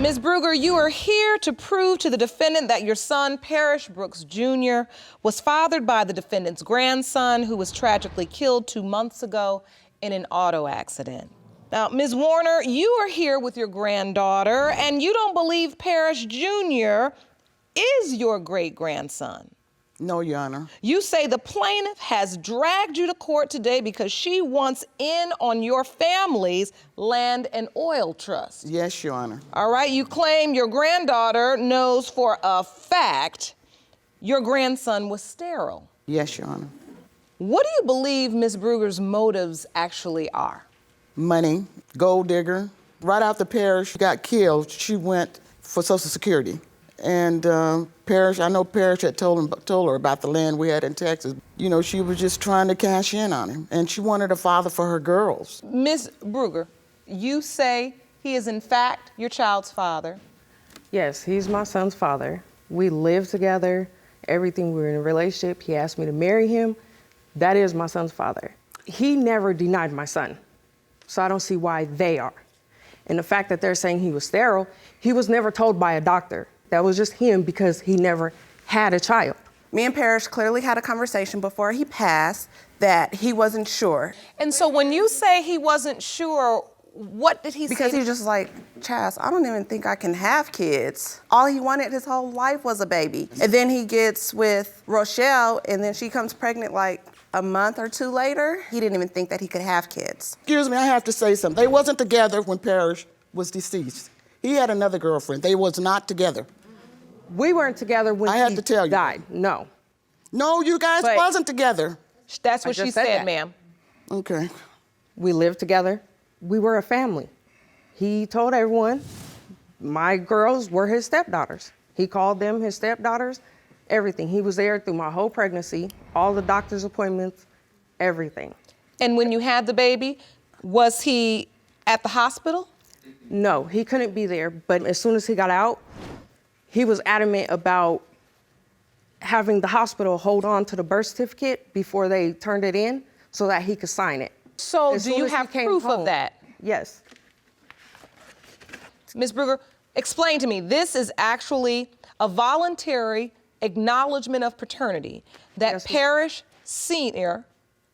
Ms. Brugger, you are here to prove to the defendant that your son, Parrish Brooks Jr., was fathered by the defendant's grandson, who was tragically killed 2 months ago in an auto accident. Now, Ms. Warner, you are here with your granddaughter, and you don't believe Parrish Jr. is your great-grandson. No, Your Honor. You say the plaintiff has dragged you to court today because she wants in on your family's land and oil trust. Yes, Your Honor. All right, you claim your granddaughter knows for a fact your grandson was sterile. Yes, Your Honor. What do you believe Ms. Brugger's motives actually are? Money, gold digger. Right after Parrish got killed, she went for Social Security. And Parrish, I know Parrish had told her about the land we had in Texas. You know, she was just trying to cash in on him, and she wanted a father for her girls. Ms. Brugger, you say he is in fact your child's father. Yes, he's my son's father. We live together, everything, we're in a relationship. He asked me to marry him. That is my son's father. He never denied my son, so I don't see why they are. And the fact that they're saying he was sterile, he was never told by a doctor. That was just him because he never had a child. Me and Parrish clearly had a conversation before he passed that he wasn't sure. And so when you say he wasn't sure, what did he say? Because he's just like, Chaz, I don't even think I can have kids. All he wanted his whole life was a baby. And then he gets with Rochelle, and then she comes pregnant like a month or two later. He didn't even think that he could have kids. Excuse me, I have to say something. They wasn't together when Parrish was deceased. He had another girlfriend. They was not together. We weren't together when I had he to tell you. died, no. No, you guys But- wasn't together. That's what I she just said said, that. ma'am. Okay. We lived together. We were a family. He told everyone my girls were his stepdaughters. He called them his stepdaughters, everything. He was there through my whole pregnancy, all the doctor's appointments, everything. And when you had the baby, was he at the hospital? No, he couldn't be there, but as soon as he got out, he was adamant about having the hospital hold on to the birth certificate before they turned it in so that he could sign it. So As do soon you as he have came proof of home. that? Yes. Ms. Brugger, explain to me, this is actually a voluntary acknowledgement of paternity that Yes, ma'am. Parrish Sr.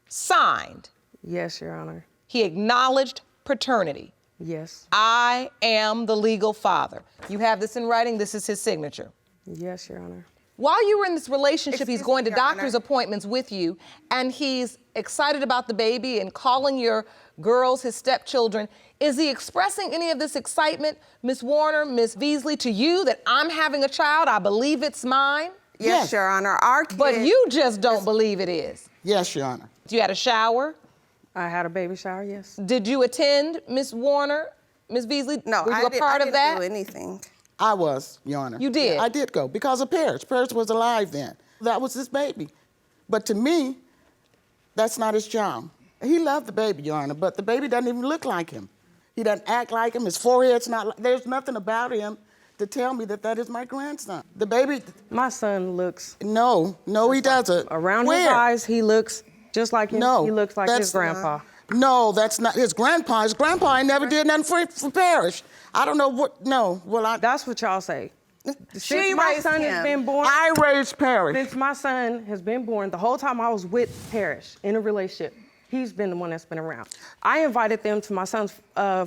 signed. Yes, Your Honor. He acknowledged paternity. Yes. I am the legal father. You have this in writing, this is his signature. Yes, Your Honor. While you were in this relationship, he's Excuse going me, to Your Honor. doctor's appointments with you, and he's excited about the baby and calling your girls his stepchildren. Is he expressing any of this excitement, Ms. Warner, Ms. Beasley, to you that I'm having a child, I believe it's mine? Yes, Your Honor. Our kid, But you just don't believe it is. Yes, Your Honor. You had a shower? I had a baby shower, yes. Did you attend, Ms. Warner, Ms. Beasley? No, Were you I a part didn't of that? do anything. I was, Your Honor. You did? Yeah, I did go because of Parrish. Parrish was alive then. That was his baby. But to me, that's not his child. He loved the baby, Your Honor, but the baby doesn't even look like him. He doesn't act like him. His forehead's not like, there's nothing about him to tell me that that is my grandson. The baby, My son looks, no, he doesn't. around Where? his eyes, he looks just like him. No, He looks like that's his grandpa. No, that's not his grandpa. His grandpa ain't never did nothing for Parrish. I don't know what, no, well, That's what y'all say. She Since my raised son him. has been born, I raised Parrish. since my son has been born, the whole time I was with Parrish in a relationship, he's been the one that's been around. I invited them to my son's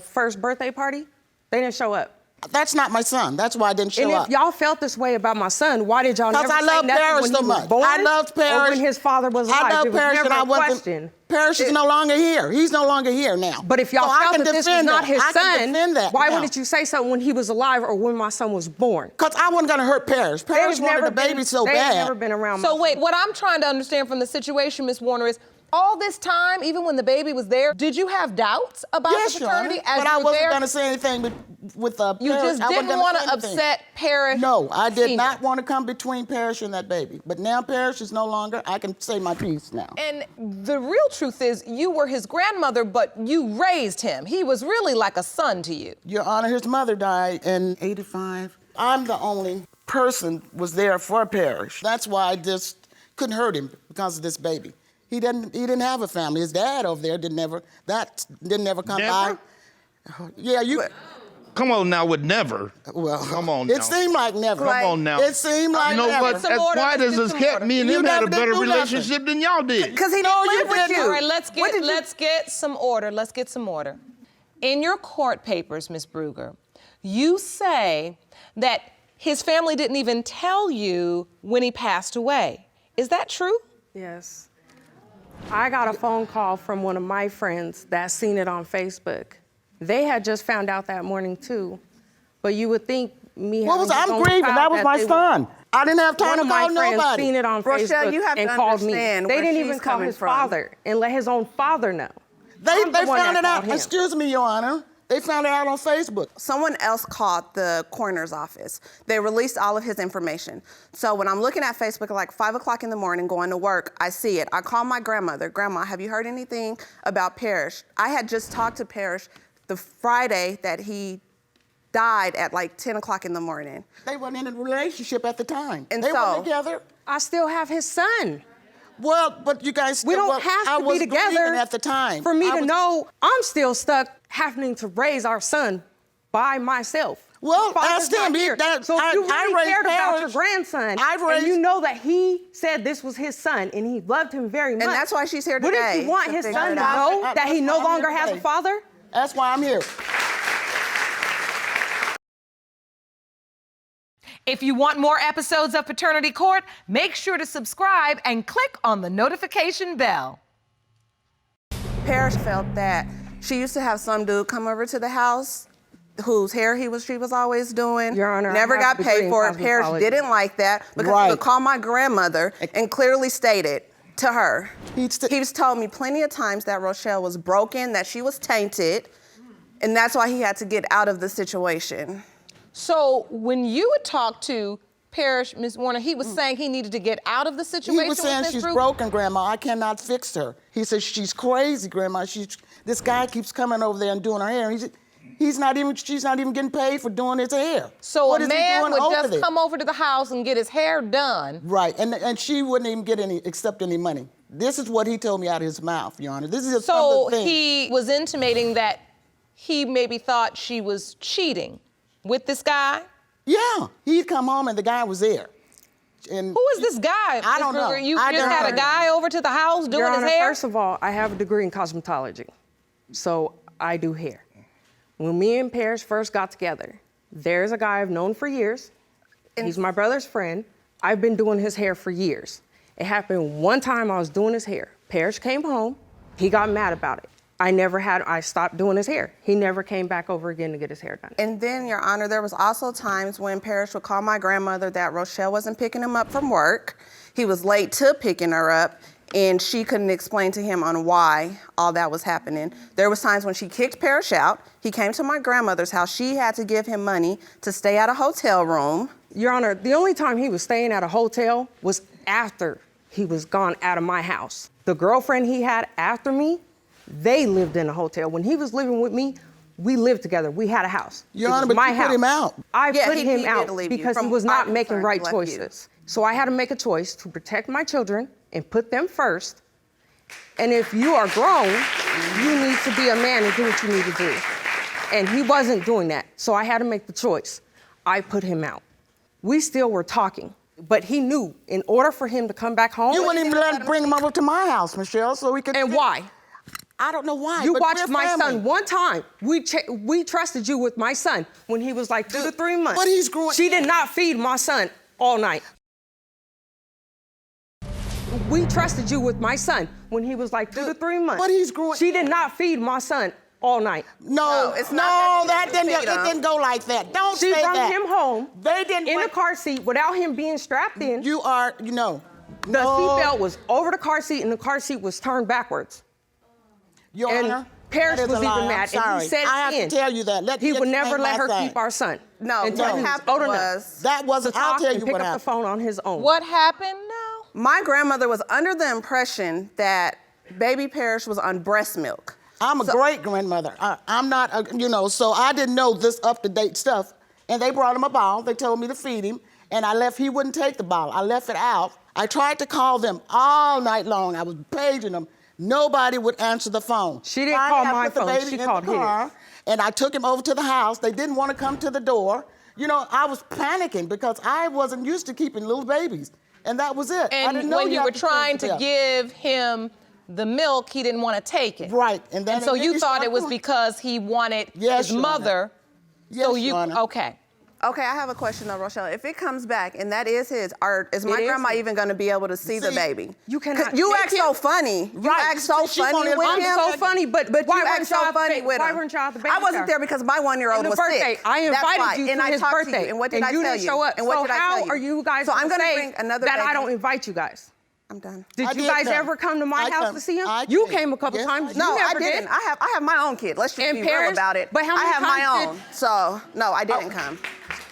first birthday party. They didn't show up. That's not my son. That's why I didn't show And up. if y'all felt this way about my son, why did y'all Because never I say love nothing Parrish when so he was much. born? I loved Parrish. Or when his father was alive? I love It was Parrish, never and I a wasn't. question. Parrish is no longer here. He's no longer here now. But if y'all So I felt can that this was defend not that. his I can son, defend that why now. wouldn't you say something when he was alive or when my son was born? Because I wasn't going to hurt Parrish. Parrish wanted the baby so they've bad. never been around So my wait, what I'm trying to understand from the situation, Ms. Warner, is all this time, even when the baby was there, did you have doubts about Yes, the Your Honor, paternity as but you I were wasn't there? going to say anything with Parrish. You just I wasn't didn't gonna want say to anything. upset Parrish. No, I did Sr. not want to come between Parrish and that baby. But now Parrish is no longer. I can say my piece now. And the real truth is, you were his grandmother, but you raised him. He was really like a son to you. Your Honor, his mother died in '85. I'm the only person was there for Parrish. That's why I just couldn't hurt him because of this baby. He didn't have a family. His dad over there didn't ever come by. Yeah, you. Come on now with never. Well, Come on now. It seemed like never. Come on now. It seemed like You know never. what? Some As order, quiet let's as get this some kept, order. me and You him had never a did better do nothing. relationship than y'all did. Because he No, didn't you live with didn't. you. All right, let's What did you- get some order. Let's get some order. In your court papers, Ms. Brugger, you say that his family didn't even tell you when he passed away. Is that true? Yes. I got a phone call from one of my friends that seen it on Facebook. They had just found out that morning too. But you would think me What having was his I'm own grieving? child That was my they would- son. I didn't have time One to of my call friends nobody. seen it on Rochelle, Facebook you have and to called me. understand They where didn't she's even call coming his from. father and let his own father know. They I'm the one found that it out. called him. Excuse me, Your Honor. They found it out on Facebook. Someone else called the coroner's office. They released all of his information. So when I'm looking at Facebook at like 5 o'clock in the morning going to work, I see it. I call my grandmother. Grandma, have you heard anything about Parrish? I had just talked to Parrish the Friday that he died at like 10 o'clock in the morning. They weren't in a relationship at the time. And they so- were together. I still have his son. Well, but you guys We still, don't have I to was be together grieving at the time. for me I to was- know I'm still stuck having to raise our son by myself. Well, His father's ask him. not He- here. that- So if I- you I really raised cared about your Parrish. grandson, I've and raised- you know that he said this was his son and he loved him very much. And that's why she's here Wouldn't today, you want to his figure son it to out. know that he That's no why I'm longer here has a today. father? That's why I'm here. If you want more episodes of Paternity Court, make sure to subscribe and click on the notification bell. Parrish felt that she used to have some dude come over to the house whose hair she was always doing. Your Honor, I never have got a degree paid in for it. Parrish cosmetology. didn't like that because he Right. would call my grandmother and clearly stated to her. He's He's told me plenty of times that Rochelle was broken, that she was tainted, and that's why he had to get out of the situation. So when you would talk to Parrish, Ms. Warner, he was saying he needed to get out of the situation He was saying with Ms. she's Brugger? broken, Grandma. I cannot fix her. He says she's crazy, Grandma. This guy keeps coming over there and doing her hair. And she's not even getting paid for doing his hair. So What a is he man doing would over just there? come over to the house and get his hair done. Right, and she wouldn't even accept any money. This is what he told me out of his mouth, Your Honor. This is just some So of the things. he was intimating that he maybe thought she was cheating with this guy. Yeah, he'd come home and the guy was there. And Who is this guy? I don't Ms. Brugger? know. You I just don't had a know. guy over to the house doing Your his Honor, hair? first of all, I have a degree in cosmetology, so I do hair. When me and Parrish first got together, there's a guy I've known for years. He's my brother's friend. I've been doing his hair for years. It happened one time I was doing his hair. Parrish came home. He got mad about it. I stopped doing his hair. He never came back over again to get his hair done. And then, Your Honor, there was also times when Parrish would call my grandmother that Rochelle wasn't picking him up from work. He was late to picking her up, and she couldn't explain to him on why all that was happening. There was times when she kicked Parrish out. He came to my grandmother's house. She had to give him money to stay at a hotel room. Your Honor, the only time he was staying at a hotel was after he was gone out of my house. The girlfriend he had after me, they lived in a hotel. When he was living with me, we lived together. We had a house. Your It was Honor, but my you house. put him out. I Yeah, put he him did out leave you. because he From was our not making concern, right he left you. choices. So I had to make a choice to protect my children and put them first. And if you are grown, you need to be a man and do what you need to do. And he wasn't doing that. So I had to make the choice. I put him out. We still were talking, but he knew in order for him to come back home. You wouldn't even let him bring him over to my house, Michelle, so we could. And why? I don't know why. You but watched we're my family. son one time. We trusted you with my son when he was like 2 to 3 months. But he's growing- She did not feed my son all night. We trusted you with my son when he was like 2 to 3 months. But he's growing- She did not feed my son all night. No, it's no, not that that didn't. you It feed didn't go like that. Don't She say brought that. him home They didn't. in the car seat without him being strapped in. You are, you know. The seatbelt was over the car seat and the car seat was turned backwards. Your And Honor, Parrish that is was a lie. even I'm mad, and sorry. he said I have in, to tell you that. Let he me would never explain let her my side. keep our son. No, until what he was happened old enough was That wasn't. to I'll talk tell and you pick what up the happened. phone on his own. What happened now? my grandmother was under the impression that baby Parrish was on breast milk. I'm a great grandmother. I'm not, so I didn't know this up-to-date stuff. And they brought him a bottle. They told me to feed him. And I left, he wouldn't take the bottle. I left it out. I tried to call them all night long. I was paging them. Nobody would answer the phone. She didn't Finally, call I my put the phone. baby She in called the car, And I took him over to the house. They didn't want to come to the door. You know, I was panicking because I wasn't used to keeping little babies. And that was it. I And didn't know when you were had to trying to yeah. give him the milk, he didn't want to take it. Right. And then so you thought started it was doing- because he wanted Yes, his Your Honor. mother. Yes, So you, Your Honor. okay. Okay, I have a question though, Rochelle. If it comes back and that is his, is my It is grandma his. even gonna be able to see the See, baby? you cannot 'Cause you take act him. so funny. You Right. act so She funny wanted- with I'm him. so funny, but you why act weren't so y'all at the funny ba- with why him. weren't y'all at the baby I wasn't shower? there because my 1-year-old And the was birthday. sick. I That's invited why. you and to I his talked birthday, to you. And what did and I you tell didn't you? show up. And what so did I how tell you? are you guys So I'm gonna gonna say bring another that I baby? don't invite you guys? I'm done. Did I you did guys come. ever come to my I house come. to see him? I You came. came a couple Yes, times. I You No, I never didn't. did. I have my own kid. Let's just And be real Paris, about it. but how I many have my times own. So no, I didn't come.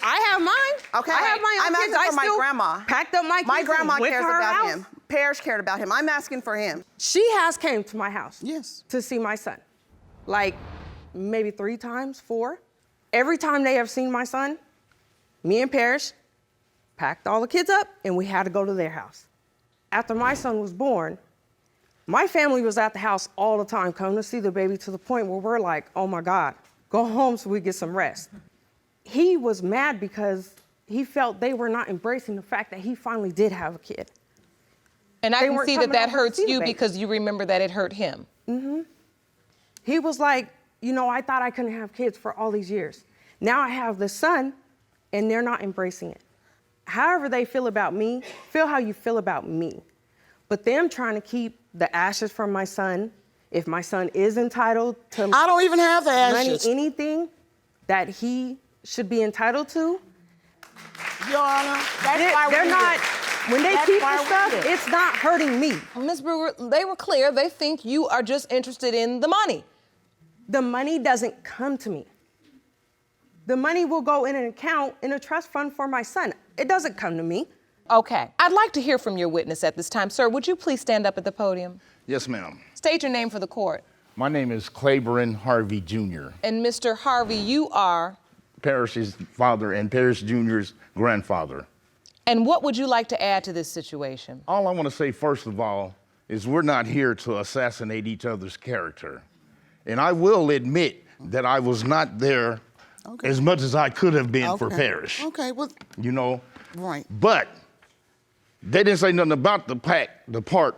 I have mine. Okay. I have my own I'm kids. asking I for my still grandma. packed up my kids. My grandma and went cares to her about house. him. Parrish cared about him. I'm asking for him. She has came to my house. Yes. To see my son. Like maybe 3 times, 4. Every time they have seen my son, me and Parrish packed all the kids up and we had to go to their house. After my son was born, my family was at the house all the time coming to see the baby to the point where we're like, oh my God, go home so we get some rest. He was mad because he felt they were not embracing the fact that he finally did have a kid. And I They can weren't see that coming that over to hurts see the you baby. because you remember that it hurt him. He was like, you know, I thought I couldn't have kids for all these years. Now I have this son, and they're not embracing it. However they feel about me, feel how you feel about me. But them trying to keep the ashes from my son, if my son is entitled to I don't even have the money, ashes. anything that he should be entitled to, Your Honor, that's why they're we're not, here. when they That's keep why the we're stuff, here. it's not hurting me. Ms. Brugger, they were clear. They think you are just interested in the money. The money doesn't come to me. The money will go in an account in a trust fund for my son. It doesn't come to me. Okay. I'd like to hear from your witness at this time. Sir, would you please stand up at the podium? Yes, ma'am. State your name for the court. My name is Claiborne Harvey Jr., And Mr. Harvey, you are, Parrish's father and Parrish Jr.'s grandfather. and what would you like to add to this situation? All I want to say, first of all, is we're not here to assassinate each other's character. And I will admit that I was not there as much as I could have been for Parrish. Okay, well, You know? right. But they didn't say nothing about the part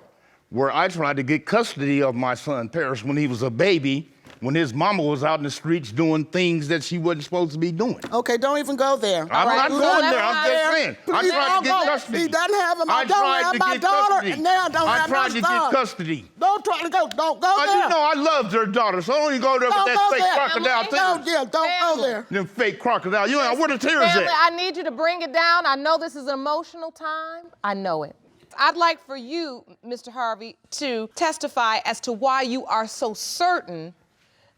where I tried to get custody of my son Parrish when he was a baby, when his mama was out in the streets doing things that she wasn't supposed to be doing. Okay, don't even go there. I'm right, not well, going that's there. I'm not just there. saying. I Please tried to don't get go. custody. He doesn't have him. I I don't tried have to my get daughter, custody. and now I don't I have tried my to get son. custody. Don't try to go. Don't go You there. know I loved her daughter, so don't even go there with Don't that go fake there. crocodile Don't, tears. don't go there. Them fake crocodile. You know, where the tears Family, at? I need you to bring it down. I know this is an emotional time. I know it. I'd like for you, Mr. Harvey, to testify as to why you are so certain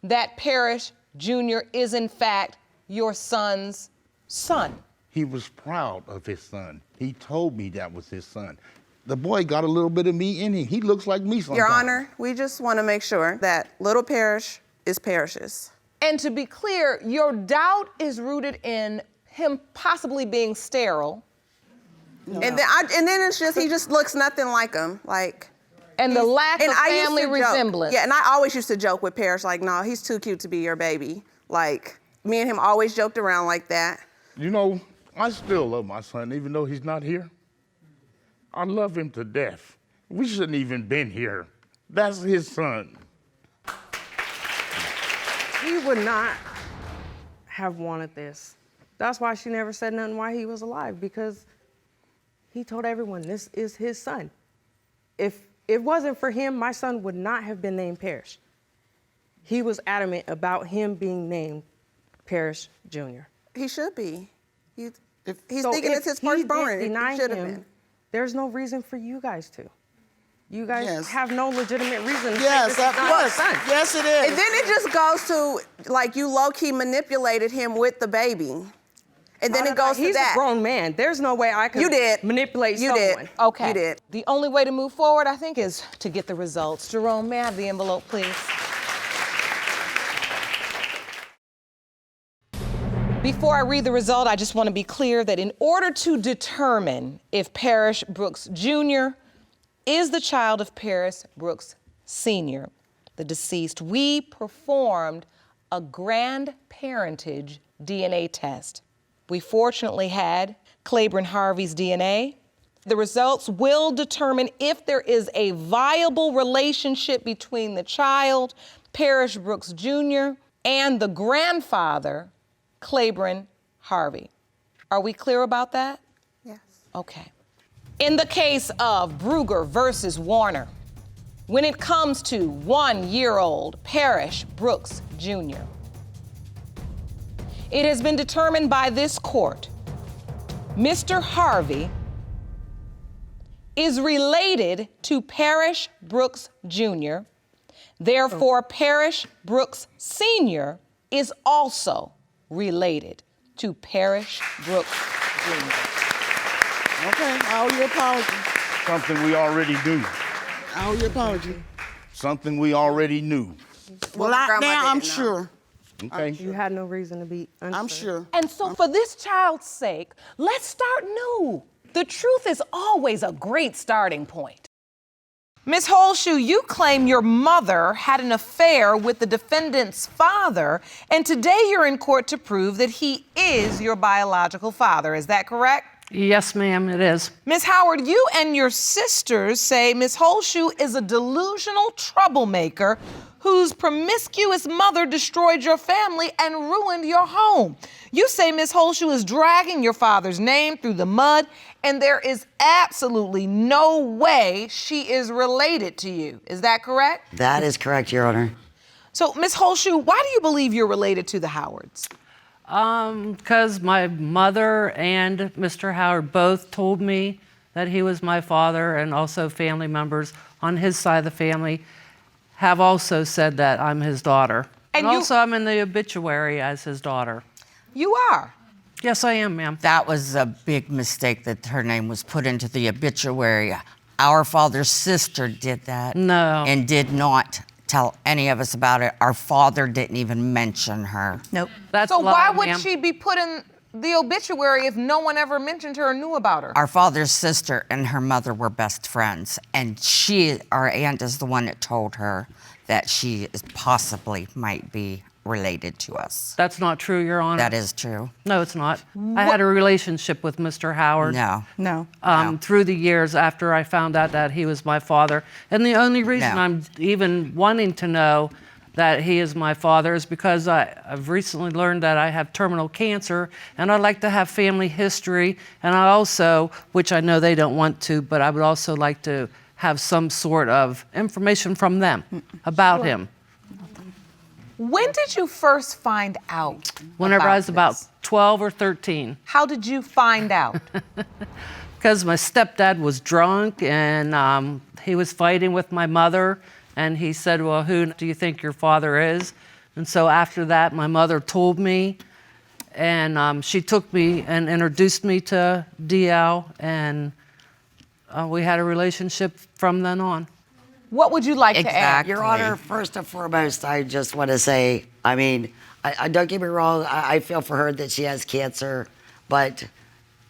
that Parrish Jr. is in fact your son's son. He was proud of his son. He told me that was his son. The boy got a little bit of me in him. He looks like me sometimes. Your Honor, we just want to make sure that little Parrish is Parrish's. And to be clear, your doubt is rooted in him possibly being sterile And then it's just he just looks nothing like him. Like and the lack of I used family to joke. resemblance. Yeah, and I always used to joke with Parrish like, no, he's too cute to be your baby. Like me and him always joked around like that. You know, I still love my son, even though he's not here. I love him to death. We shouldn't even been here. That's his son. He would not have wanted this. That's why she never said nothing while he was alive, because he told everyone this is his son. If it wasn't for him, my son would not have been named Parrish. He was adamant about him being named Parrish Jr. He should be. He's So thinking if it's his he firstborn. did He deny should have him, been. there's no reason for you guys to. You guys Yes. have no legitimate reason to say Yes, this of is not course. his son. Yes, it is. And then it just goes to like you low-key manipulated him with the baby. And then it goes to He's that. a grown man. There's no way I could You did. manipulate You someone. did. Okay. You did. The only way to move forward, I think, is to get the results. Jerome, may I have the envelope, please? Before I read the result, I just want to be clear that in order to determine if Parrish Brooks Jr. is the child of Parrish Brooks Sr., the deceased, we performed a grandparentage DNA test. We fortunately had Claiborne Harvey's DNA. The results will determine if there is a viable relationship between the child, Parrish Brooks Jr., and the grandfather, Claiborne Harvey. Are we clear about that? Yes. Okay. In the case of Brugger versus Warner, when it comes to 1-year-old Parrish Brooks Jr., it has been determined by this court, Mr. Harvey is related to Parrish Brooks Jr., therefore Parrish Brooks Sr. is also related to Parrish Brooks Jr. Okay, I owe you an apology. Something we already knew. I owe you an apology. Something we already knew. Well, Grandma now I'm didn't know. sure. Okay. You had no reason to be unsure. I'm sure. And so for this child's sake, let's start new. The truth is always a great starting point. Ms. Holshue, you claim your mother had an affair with the defendant's father, and today you're in court to prove that he is your biological father. Is that correct? Yes, ma'am, it is. Ms. Howard, you and your sisters say Ms. Holshue is a delusional troublemaker whose promiscuous mother destroyed your family and ruined your home. You say Ms. Holshue is dragging your father's name through the mud, and there is absolutely no way she is related to you. Is that correct? That is correct, Your Honor. So, Ms. Holshue, why do you believe you're related to the Howards? Because my mother and Mr. Howard both told me that he was my father, and also family members on his side of the family have also said that I'm his daughter. And And you- also I'm in the obituary as his daughter. You are. Yes, I am, ma'am. That was a big mistake that her name was put into the obituary. Our father's sister did that. No. And did not tell any of us about it. Our father didn't even mention her. Nope. That's So a lie, why would ma'am. she be put in the obituary if no one ever mentioned her or knew about her? Our father's sister and her mother were best friends. And our aunt is the one that told her that she possibly might be related to us. That's not true, Your Honor. That is true. No, it's not. I had a relationship with Mr. Howard. No. No. Through the years after I found out that he was my father. And the only reason No. I'm even wanting to know that he is my father is because I've recently learned that I have terminal cancer, and I like to have family history. And I also, which I know they don't want to, but I would also like to have some sort of information from them about him. When did you first find out? Whenever I was this? about 12 or 13. How did you find out? Because my stepdad was drunk, and he was fighting with my mother, and he said, well, who do you think your father is? And so after that, my mother told me, and she took me and introduced me to DL, and we had a relationship from then on. What would you like to add? Your Honor, first and foremost, I just want to say, I mean, I don't get me wrong, I feel for her that she has cancer, but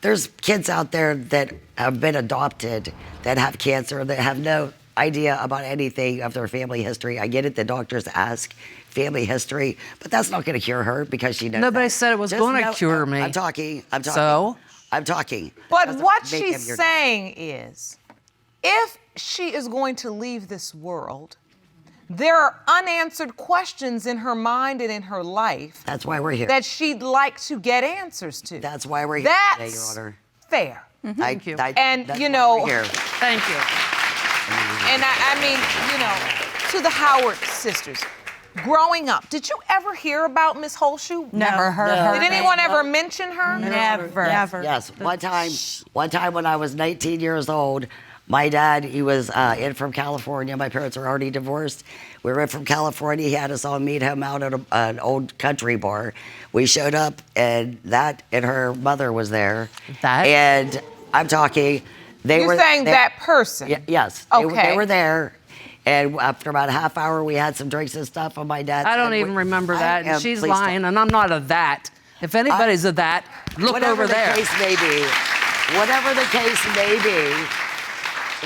there's kids out there that have been adopted that have cancer, that have no idea about anything of their family history. I get it, the doctors ask family history, but that's not going to cure her because she knows Nobody that. said it was Just gonna know- cure me. I'm talking. So? I'm talking. But Doesn't what make she's him your- saying is, if she is going to leave this world, there are unanswered questions in her mind and in her life That's why we're here. that she'd like to get answers to. That's why we're here today, Your That's Honor. fair. Thank you. And, that's you why know- we're here. Thank you. And I mean, you know, to the Howard sisters, growing up, did you ever hear about Miss Holshue? Never heard her. Did anyone ever mention her? Never. Never. Yes, one time when I was 19 years old, my dad, he was in from California. My parents were already divorced. We were in from California. He had us all meet him out at an old country bar. We showed up, and her mother was there. That? And I'm talking, You're saying that person? Yes. Okay. They were there. And after about a half hour, we had some drinks and stuff. And my dad I don't said, even remember I that, am- and she's please don't. lying, and I'm not a that. If anybody's a that, look Whatever over there. the case may be, whatever the case may be,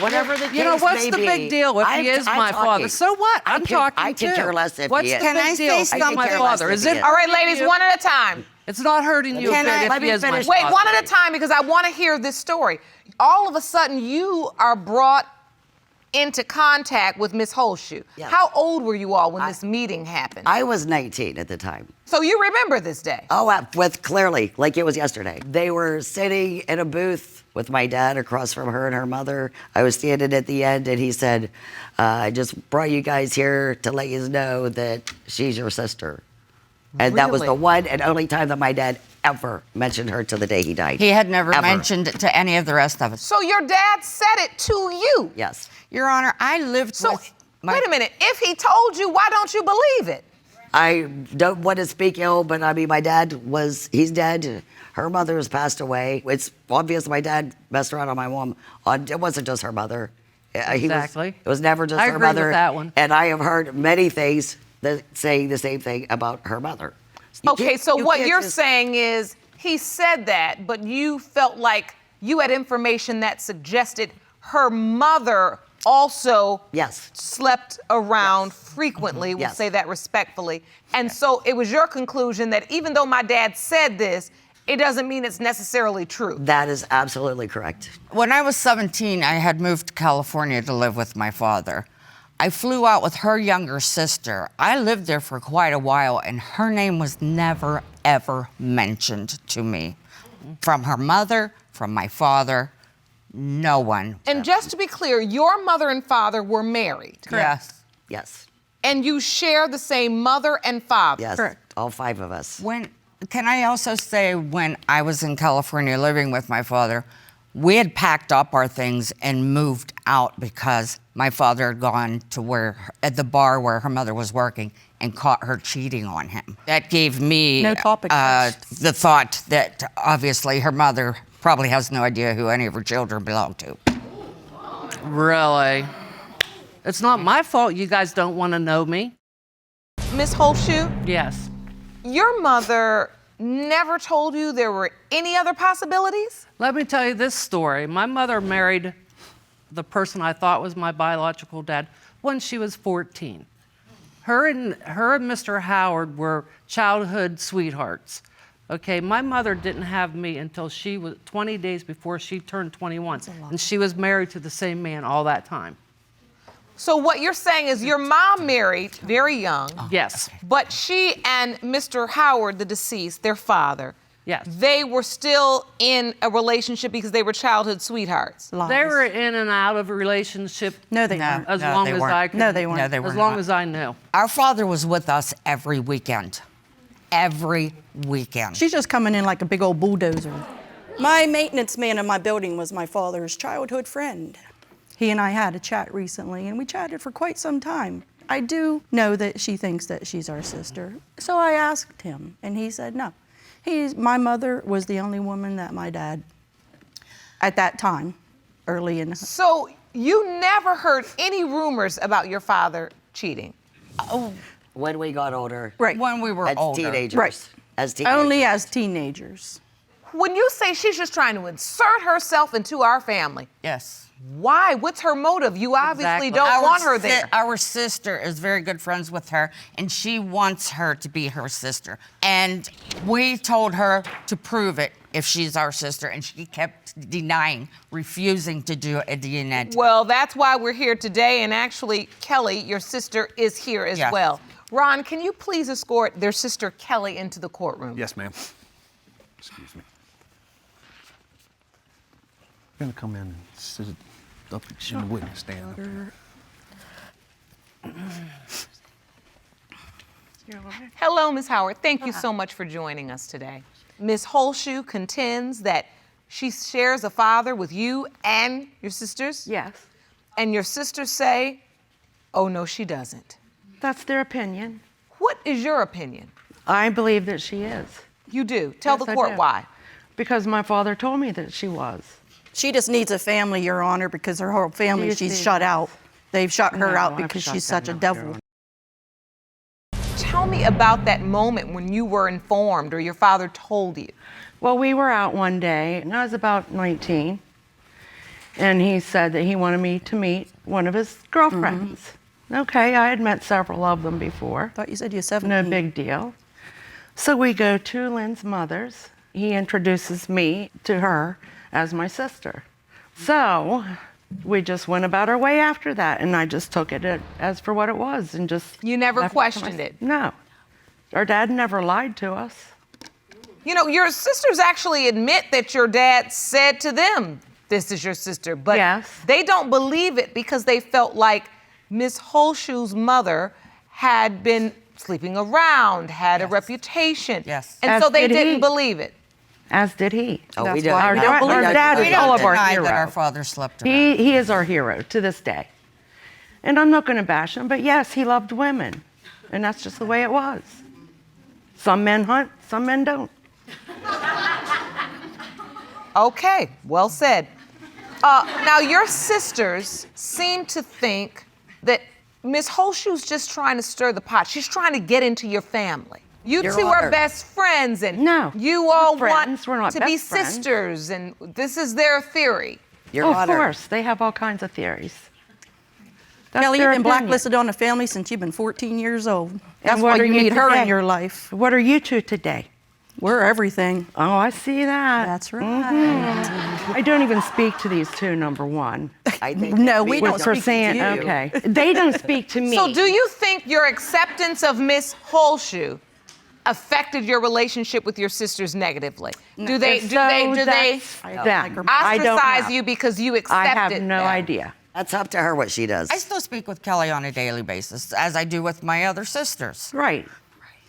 Whatever the case You know, what's may the be, big deal if he is my father? So what? I'm talking I too. could care less if What's he the is. big Can I deal? say He's my something? father. Is it? Yeah. All right, ladies, one at a time. It's not hurting you a Can bit I- if let he me is my finish. father. Wait, one at a time, because I want to hear this story. All of a sudden, you are brought into contact with Miss Holshue. Yeah. How old were you all when this meeting happened? I was 19 at the time. So you remember this day? Oh, with clearly, like it was yesterday. They were sitting in a booth with my dad across from her and her mother. I was standing at the end, and he said, I just brought you guys here to let you know that she's your sister. And that was the Really? one and only time that my dad ever mentioned her till the day he died. He had never Ever. mentioned it to any of the rest of us. So your dad said it to you? Yes. Your Honor, I lived So, with my... wait a minute. If he told you, why don't you believe it? I don't want to speak ill, but I mean, he's dead. Her mother has passed away. It's obvious my dad messed around on my mom. It wasn't just her mother. Exactly. It was never just I her agree with mother. that one. And I have heard many things that say the same thing about her mother. You Okay, can't- so you what can't you're just- saying is he said that, but you felt like you had information that suggested her mother also Yes. slept around frequently, we'll Yes. say that respectfully. And so it was your conclusion that even though my dad said this, it doesn't mean it's necessarily true. That is absolutely correct. When I was 17, I had moved to California to live with my father. I flew out with her younger sister. I lived there for quite a while, and her name was never, ever mentioned to me. From her mother, from my father, no one. And just to be clear, your mother and father were married. Yes. Yes. And you share the same mother and father. Yes. Correct. All 5 of us. Can I also say, when I was in California living with my father, we had packed up our things and moved out because my father had gone to at the bar where her mother was working and caught her cheating on him. That gave me No topic. the thought that obviously her mother probably has no idea who any of her children belong to. Really? It's not my fault you guys don't want to know me. Miss Holshue, Yes. your mother never told you there were any other possibilities? Let me tell you this story. My mother married the person I thought was my biological dad when she was 14. Her and Mr. Howard were childhood sweethearts. Okay, my mother didn't have me until she was 20 days before she turned 21. And she was married to the same man all that time. So what you're saying is your mom married very young, Yes. but she and Mr. Howard, the deceased, their father, Yes. they were still in a relationship because they were childhood sweethearts. Lies. They were in and out of a relationship No, they weren't. as No, long they as weren't. I could. No, they weren't. No, they were As long not. as I knew. Our father was with us every weekend. Every weekend. She's just coming in like a big old bulldozer. My maintenance man in my building was my father's childhood friend. He and I had a chat recently, and we chatted for quite some time. I do know that she thinks that she's our sister. So I asked him, and he said no. My mother was the only woman that my dad, at that time, early in. So you never heard any rumors about your father cheating? When we got older. Right. When we were As older. teenagers. Right. As teenagers. Only as teenagers. When you say she's just trying to insert herself into our family, Yes. why? What's her motive? You obviously Exactly. don't want her there. Our sister is very good friends with her, and she wants her to be her sister. And we told her to prove it if she's our sister, and she kept denying, refusing to do a DNA test. Well, that's why we're here today. And actually, Kelly, your sister, is here as Yes. well. Ron, can you please escort their sister Kelly into the courtroom? Yes, ma'am. Excuse me. I'm gonna come in and sit up in the witness stand. Up here. Hello, Ms. Howard. Thank you so much for joining us today. Ms. Holshue contends that she shares a father with you and your sisters. Yes, And your sisters say, oh, no, she doesn't. that's their opinion. What is your opinion? I believe that she is. You do. Tell Yes, the I court do. why. Because my father told me that she was. She just needs a family, Your Honor, because her whole family, She just she's needs shut us. out. They've shut her No, out I've because shut she's them such a out, devil. Your Honor. Tell me about that moment when you were informed or your father told you. Well, we were out one day, and I was about 19. And he said that he wanted me to meet one of his girlfriends. Okay, I had met several of them before. Thought you said you were 17. No big deal. So we go to Lynn's mother's. He introduces me to her as my sister. So we just went about our way after that, and I just took it as for what it was and just... You never left questioned it? No. Our dad never lied to us. You know, your sisters actually admit that your dad said to them, this is your sister, but Yes. they don't believe it because they felt like Miss Holshue's mother had been sleeping around, had a reputation. Yes. And As so they did didn't he. believe it. As did he. Oh, we That's don't. why We don't our believe dad it. is all of our deny hero. that our father slept around. He is our hero to this day. And I'm not going to bash him, but yes, he loved women. And that's just the way it was. Some men hunt, some men don't. Okay, well said. Now, your sisters seem to think that Miss Holshue's just trying to stir the pot. She's trying to get into your family. You Your two are Honor. best friends, and No, you all we're friends. We're want not to be best friends. sisters, and this is their theory. Your Of Honor. course, they have all kinds of theories. That's Kelly, their you've been opinion. blacklisted on the family since you've been 14 years old. That's And why what are you you need her today? in your life. What are you two today? We're everything. Oh, I see that. That's right. I don't even speak to these two, number one. I think No, we don't For speak saying, to you. okay. They don't speak to me. So do you think your acceptance of Miss Holshue affected your relationship with your sisters negatively? Do they So that's them. I don't ostracize know. you because you I accepted have no them? idea. That's up to her what she does. I still speak with Kelly on a daily basis, as I do with my other sisters. Right.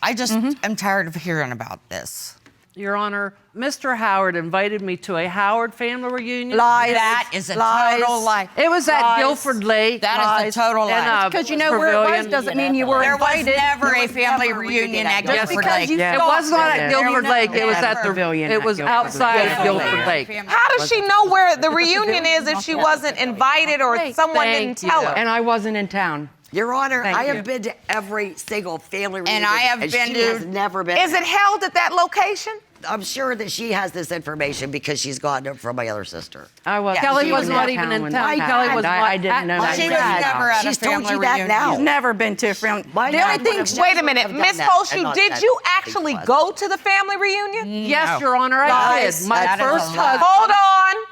I just am tired of hearing about this. Your Honor, Mr. Howard invited me to a Howard family reunion. Lies. That is a Lies. total lie. It was at Lies. Guilford Lake. That is a total in lie. a Because you know where it was pavilion. doesn't mean you were There was invited. never There a was family never a reunion reunion at at Guilford because Lake. you Yeah. It thought was not so. at Guilford Lake. It was Yeah, at the pavilion It at was Guilford outside Lake. of Guilford Lake. How does she know where the reunion is if she wasn't invited or someone didn't Thank tell you. her? And I wasn't in town. Your Honor, Thank I you. have been to every single family reunion. And I have been she to- has never been. Is it held at that location? I'm sure that she has this information because she's gotten it from my other sister. I was. Kelly she was in not even in when town. that Kelly happened. was I not didn't at- know My that. She was dad- never at a she's told family you that reunion. now. She's never been to a family. My The dad only would thing have she- Wait a never minute, have done Miss that and Holshue, not did said you anything actually to us. go to the family reunion? Yes, Your Honor, I Lies. did. My That is a first lie. husband. Hold on.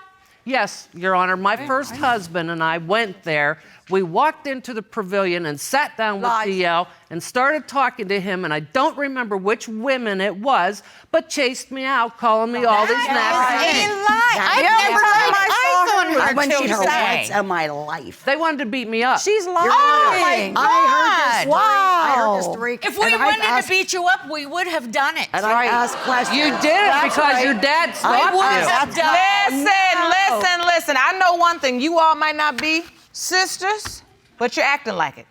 Yes, Your Honor, my first husband and I went there. We walked into the pavilion and sat down with Lies. DL and started talking to him, and I don't remember which women it was, but chased me out, calling me all these nasty A things. lie. That I've is never a lie. eyes on her I've till seen her today. once in my life. They wanted to beat me up. She's lying. I heard this story. I heard this Wow. story. If we and I've wanted asked- to beat you up, we would have done it. And I asked questions. You did it because your dad stopped would you. have done. Listen. I know one thing. You all might not be sisters, but you're acting like it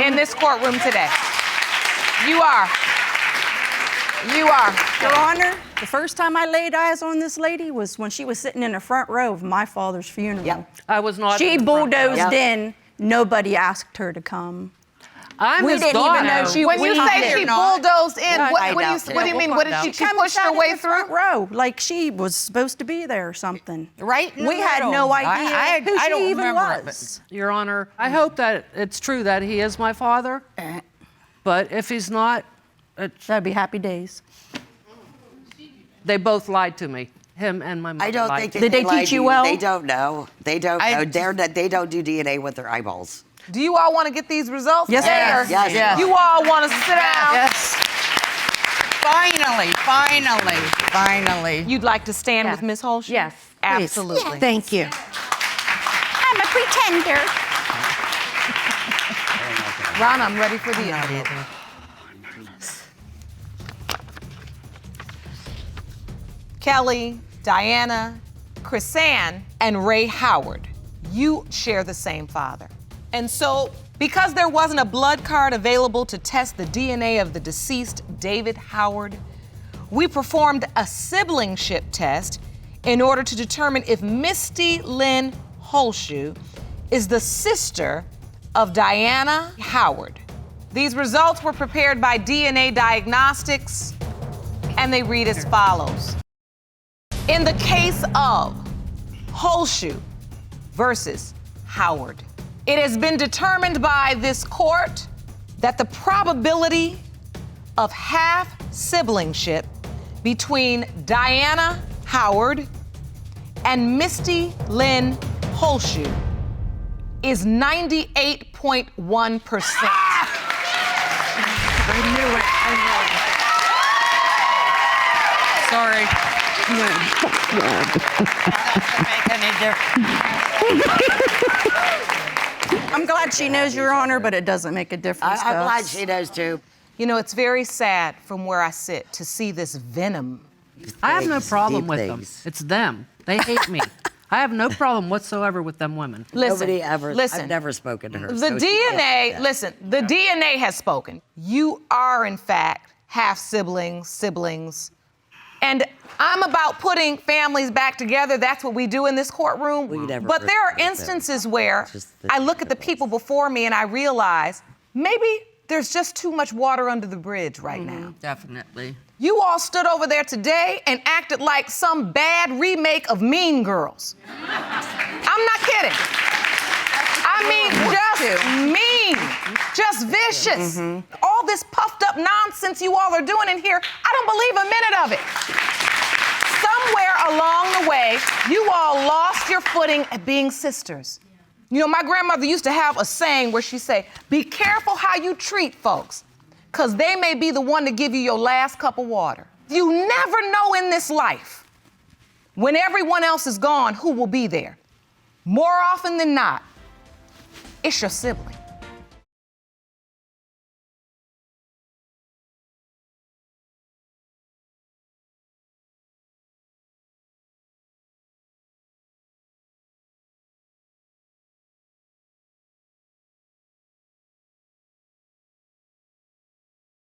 in this courtroom today. You are. You are. Your Honor, the first time I laid eyes on this lady was when she was sitting in the front row of my father's funeral. Yep. I was not. She in the front row. bulldozed in. Nobody asked her to come. I'm We his didn't daughter. even know she When you was say there. she bulldozed in, I what do doubt you it. what do you mean? What did she push her way through? Front row, like she was supposed to be there or something. Right in the We had middle. no idea who I she don't even remember it, was. Your Honor, I hope that it's true that he is my father, but if he's not, That'd be happy days. they both lied to me, him and my mother. I don't lied think to that Did they lied teach to you well? They don't know. They don't I know. just- They don't do DNA with their eyeballs. Do you all want to get these results? Yes, Or Yes. Yes. You all want to sit down? Yes. Finally. You'd like to stand Yeah. with Miss Holshue? Yes. Absolutely. Thank you. I'm a pretender. Ron, I'm ready for the interview. Kelly, Diana, Chrisanne, and Ray Howard, you share the same father. And so, because there wasn't a blood card available to test the DNA of the deceased David Howard, we performed a siblingship test in order to determine if Misty Lynn Holshue is the sister of Diana Howard. These results were prepared by DNA Diagnostics, and they read as follows. In the case of Holshue versus Howard. It has been determined by this court that the probability of half-siblingship between Diana Howard and Misty Lynn Holshue is 98.1%. Sorry. I'm glad she knows, Your Honor, but it doesn't make a difference. I'm glad she knows too. You know, it's very sad from where I sit to see this venom. I have no problem deep with things. them. It's them. They hate me. I have no problem whatsoever with them women. Listen, I've never spoken to her. The so she DNA, can't- listen, the DNA has spoken. You are, in fact, half siblings. And I'm about putting families back together. That's what we do in this courtroom. We never But there are respect that. instances where Just the- I look at the people before me and I realize maybe there's just too much water under the bridge right now. Definitely. You all stood over there today and acted like some bad remake of Mean Girls. I'm not kidding. I mean, just mean, just vicious. All this puffed up nonsense you all are doing in here, I don't believe a minute of it. Somewhere along the way, you all lost your footing at being sisters. You know, my grandmother used to have a saying where she'd say, be careful how you treat folks, because they may be the one to give you your last cup of water. You never know in this life, when everyone else is gone, who will be there. More often than not, it's your sibling.